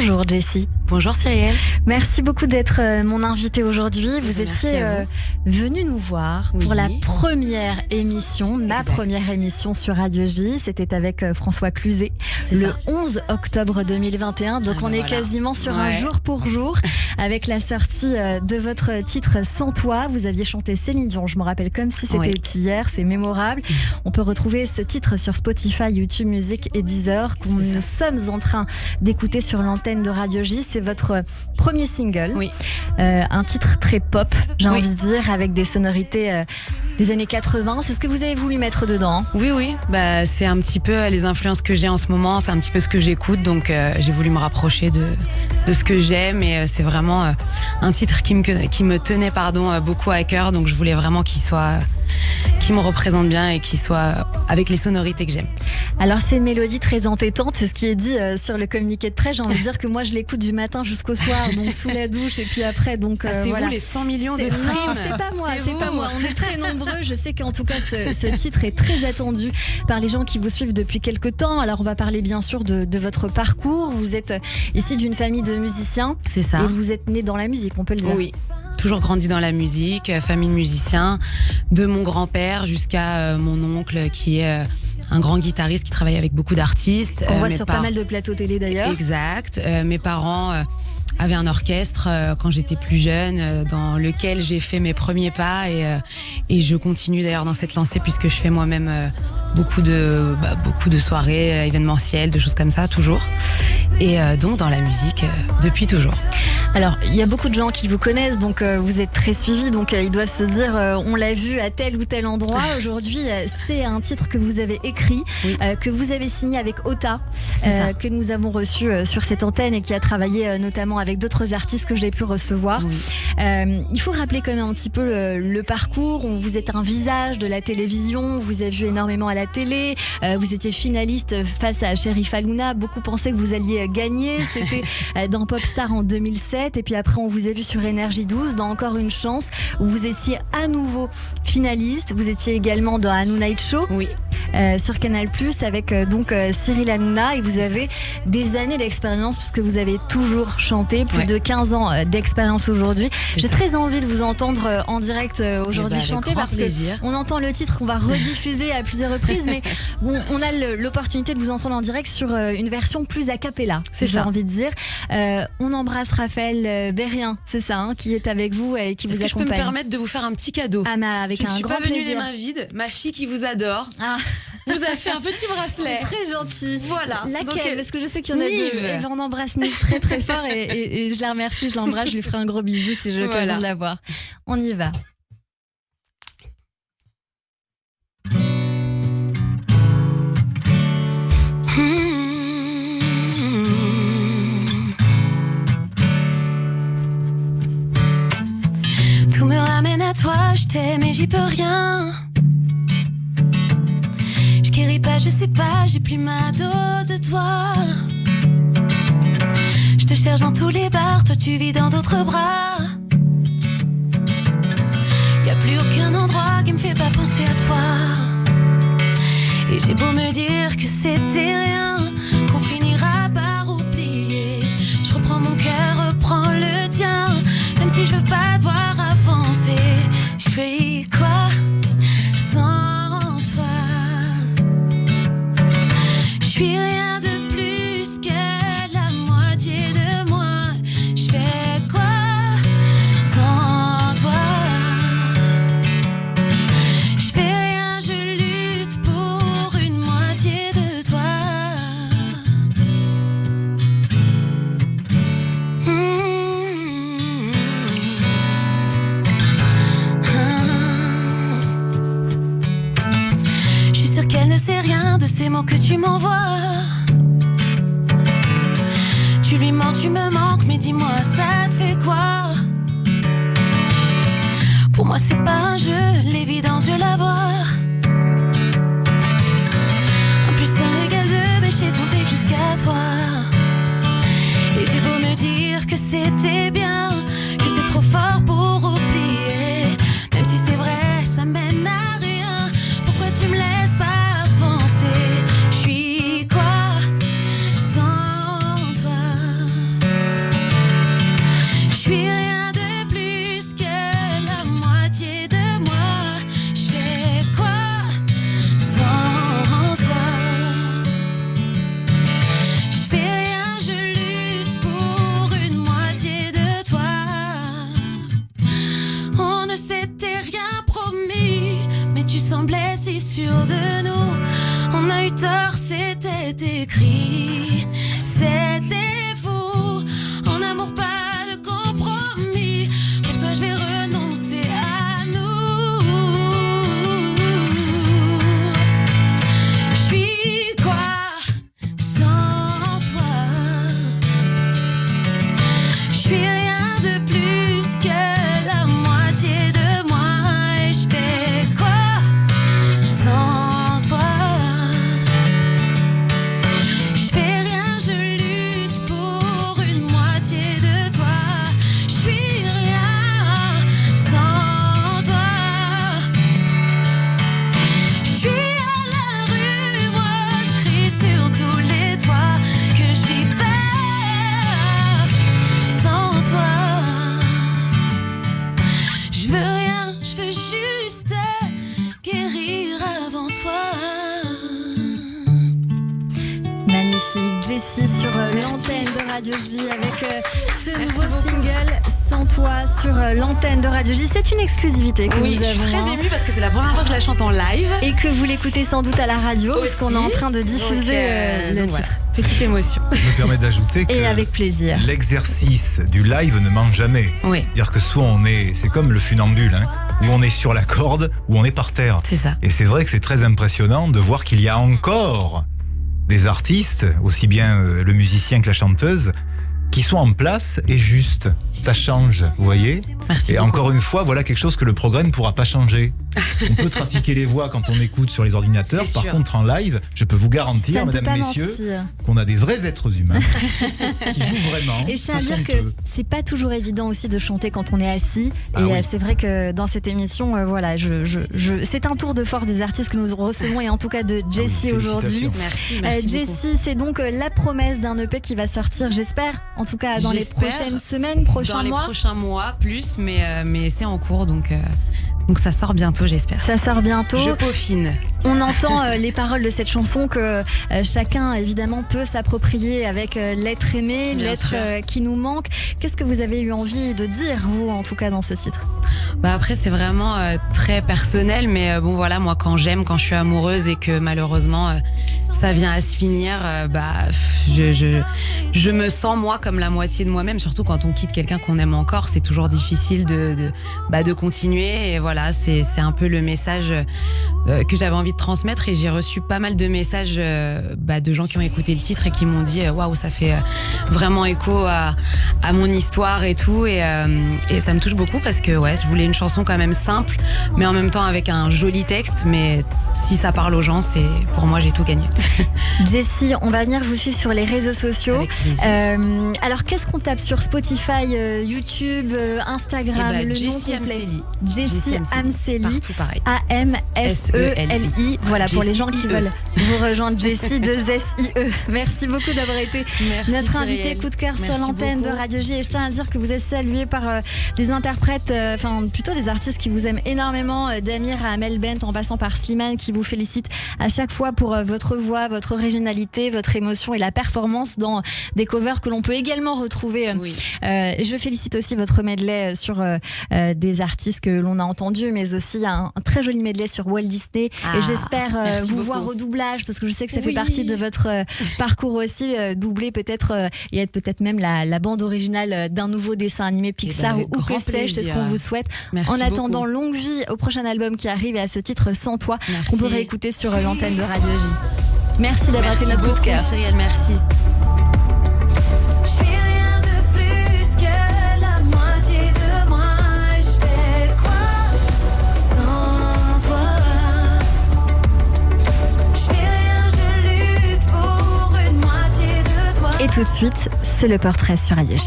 Bonjour Jessie. Bonjour Cyrielle. Merci beaucoup d'être mon invitée aujourd'hui. Vous étiez venue nous voir pour la première émission, ma première émission sur Radio J. C'était avec François Cluzet le 11 octobre 2021. Donc on est quasiment sur un jour pour jour avec la sortie de votre titre Sans toi. Vous aviez chanté Céline Dion, je me rappelle comme si c'était hier, c'est mémorable. On peut retrouver ce titre sur Spotify, YouTube Music et Deezer que nous sommes en train d'écouter sur l'antenne de Radio J. C'est votre premier single, un titre très pop, j'ai envie de dire, avec des sonorités des années 80. C'est ce que vous avez voulu mettre dedans? Oui. Bah, c'est un petit peu les influences que j'ai en ce moment, c'est un petit peu ce que j'écoute, donc j'ai voulu me rapprocher de ce que j'aime, et c'est vraiment un titre qui me tenait beaucoup à cœur, donc je voulais vraiment qu'il me représente bien et qu'il soit avec les sonorités que j'aime. Alors c'est une mélodie très entêtante, c'est ce qui est dit sur le communiqué de presse. J'ai envie de dire que moi je l'écoute du matin jusqu'au soir, donc sous la douche, et puis après donc c'est vous les 100 millions de streams. Non, c'est pas moi, on est très nombreux. Je sais qu'en tout cas ce titre est très attendu par les gens qui vous suivent depuis quelques temps. Alors on va parler bien sûr de votre parcours. Vous êtes issu d'une famille de musiciens. C'est ça. Et vous êtes né dans la musique, on peut le dire. Oui. Toujours grandi dans la musique, famille de musiciens, de mon grand-père jusqu'à mon oncle qui est un grand guitariste qui travaille avec beaucoup d'artistes. On voit sur pas mal de plateaux télé d'ailleurs. Exact. Mes parents avaient un orchestre quand j'étais plus jeune, dans lequel j'ai fait mes premiers pas, et je continue d'ailleurs dans cette lancée puisque je fais moi-même beaucoup de soirées événementielles, de choses comme ça, toujours. Et donc dans la musique depuis toujours. Alors, il y a beaucoup de gens qui vous connaissent, donc vous êtes très suivis, donc ils doivent se dire on l'a vu à tel ou tel endroit. Aujourd'hui, c'est un titre que vous avez écrit, que vous avez signé avec Ota, que nous avons reçu sur cette antenne et qui a travaillé notamment avec d'autres artistes que j'ai pu recevoir. Il faut rappeler quand même un petit peu le parcours. Vous êtes un visage de la télévision, on vous a vu énormément à la télé, vous étiez finaliste face à Cherif Aluna, beaucoup pensaient que vous alliez gagner, c'était dans Popstar en 2007. Et puis après on vous a vu sur Énergie 12 dans Encore une chance où vous étiez à nouveau finaliste. Vous étiez également dans Hanouna Night Show sur Canal+, avec Cyril Hanouna, et vous avez des années d'expérience puisque vous avez toujours chanté, plus de 15 ans d'expérience aujourd'hui. J'ai très envie de vous entendre en direct aujourd'hui chanter, parce qu'on entend le titre qu'on va rediffuser à plusieurs reprises, mais bon, on a l'opportunité de vous entendre en direct sur une version plus a cappella, j'ai envie de dire. On embrasse Raphaël Bérien, c'est ça, qui est avec vous et qui vous accompagne. Est-ce que je peux me permettre de vous faire un petit cadeau? Avec un grand plaisir. Je suis pas venue les mains vides. Ma fille qui vous adore vous a fait un petit bracelet. C'est très gentil. Voilà. Laquelle? Parce que je sais qu'il y en a deux. Et on embrasse Nive très très fort, et je la remercie, je l'embrasse, je lui ferai un gros bisou si j'ai l'occasion de la voir. On y va. Tout me ramène à toi, je t'aime et j'y peux rien. Je guéris pas, je sais pas, j'ai plus ma dose de toi. Je te cherche dans tous les bars, toi tu vis dans d'autres bras. Y'a plus aucun endroit qui me fait pas penser à toi. Et j'ai beau me dire que c'était rien, qu'on finira par oublier. Je reprends mon cœur, reprends le tien. Même si je veux pas te voir avancer, je fais quoi sans toi? Je suis rien de plus que la moitié de moi. Je fais quoi sans toi? Je fais rien, je lutte pour une moitié de toi. Je suis sûre qu'elle ne sait rien de ces mots que tu m'envoies. Tu lui mens, tu me manques, mais dis-moi, ça te fait quoi? Pour moi c'est pas un jeu, l'évidence je la vois. Un plus un égale deux, mais j'ai compté jusqu'à toi. Et j'ai beau me dire que c'était bien, que c'est trop fort pour oublier. Même si c'est vrai, ça mène à rien. Pourquoi tu me laisses pas avancer? Je suis quoi sans toi? nuit. C'était fou, en amour pas de compromis. Pour toi je vais renoncer à nous. Je suis quoi sans toi? Je suis rien de plus que la moitié de moi. Et je fais quoi sans toi? Je fais rien, je lutte pour une moitié de toi. Je suis rien sans toi. Je suis à la rue, moi je crie sur tous les toits que je vis pas sans toi. Je veux rien, je veux juste guérir avant toi. Magnifique, Jessie sur l'antenne de Radio J avec ce nouveau single Sans toi sur l'antenne de Radio J. C'est une exclusivité que Oui, nous je suis avons. très émue parce que c'est la première fois que je la chante en live. Et que vous l'écoutez sans doute à la radio, Aussi. parce qu'on est en train de diffuser Donc, le voilà. titre. Petite émotion. Je me permets d'ajouter que Et avec plaisir. l'exercice du live ne manque jamais. Oui, C'est-à-dire que soit c'est comme le funambule, où on est sur la corde, ou on est par terre. c'est ça. Et c'est vrai que c'est très impressionnant de voir qu'il y a encore des artistes, aussi bien le musicien que la chanteuse, qui sont en place et juste. Ça change, vous voyez? Merci. Et beaucoup. encore une fois, voilà quelque chose que le progrès ne pourra pas changer. On peut trafiquer les voix quand on écoute sur les ordinateurs. C'est Par sûr. contre, en live, je peux vous garantir, Ça ne peut mesdames, pas messieurs, mentir. qu'on a des vrais êtres humains qui jouent vraiment. Et je tiens à Ce dire sont que eux. c'est pas toujours évident aussi de chanter quand on est assis. Ah et oui. c'est vrai que dans cette émission, voilà, c'est un tour de force des artistes que nous recevons et en tout cas de Jessie aujourd'hui. félicitations. Merci beaucoup. Jessie, c'est donc la promesse d'un EP qui va sortir, j'espère, en tout cas dans les J'espère. prochaines semaines, prochains Dans les mois. prochains mois, plus, mais c'est en cours, donc ça sort bientôt, j'espère. Ça sort bientôt. Je peaufine. On entend les paroles de cette chanson que chacun évidemment peut s'approprier avec l'être aimé, Bien l'être sûr. qui nous manque. Qu'est-ce que vous avez eu envie de dire, vous, en tout cas, dans ce titre? Bah après, c'est vraiment très personnel, mais bon voilà, moi quand j'aime, quand je suis amoureuse et que malheureusement ça vient à se finir, je me sens moi comme la moitié de moi-même, surtout quand on quitte quelqu'un qu'on aime encore, c'est toujours difficile de continuer. Et voilà, c'est un peu le message que j'avais envie de transmettre, et j'ai reçu pas mal de messages de gens qui ont écouté le titre et qui m'ont dit waouh, ça fait vraiment écho à mon histoire et tout, et ça me touche beaucoup parce que ouais, je voulais une chanson quand même simple, mais en même temps avec un joli texte, mais si ça parle aux gens, c'est pour moi j'ai tout gagné. Jessie, on va venir vous suivre sur les réseaux sociaux. Avec plaisir. Alors, qu'est-ce qu'on tape sur Spotify, YouTube, Instagram, le Jessie nom complet? Amseli. Jessie Amseli. Partout pareil. A-M-S-E-L-I. Voilà, pour les gens qui Jessie veulent vous rejoindre, Jessie, 2-S-I-E. Merci beaucoup d'avoir été Merci, notre Cyrielle. invité coup de cœur sur Merci l'antenne de beaucoup. Radio J. Et je tiens à dire que vous êtes salué par des interprètes, enfin plutôt des artistes qui vous aiment énormément, d'Amir à Amel Bent en passant par Slimane, qui vous félicite à chaque fois pour votre voix, votre originalité, votre émotion et la performance dans des covers que l'on peut également retrouver. Oui. Je félicite aussi votre medley sur des artistes que l'on a entendus, mais aussi un très joli medley sur Walt Disney. Ah, et j'espère merci vous beaucoup. voir au doublage, parce que je sais que ça fait Oui. partie de votre parcours aussi, doubler peut-être et être peut-être même la bande originale d'un nouveau dessin animé Pixar avec ou que grand sais-je, c'est ce plaisir. qu'on vous souhaite. Merci En attendant, beaucoup. longue vie au prochain album qui arrive et à ce titre Sans toi, Merci. qu'on peut réécouter sur l'antenne de Radio J. Merci d'avoir été notre coup de beaucoup, cœur. Cyrielle, merci. Je suis rien de plus que la moitié de moi. Et je fais quoi sans toi? Je fais rien, je lutte pour une moitié de toi. Et tout de suite, c'est le portrait sur Radio J.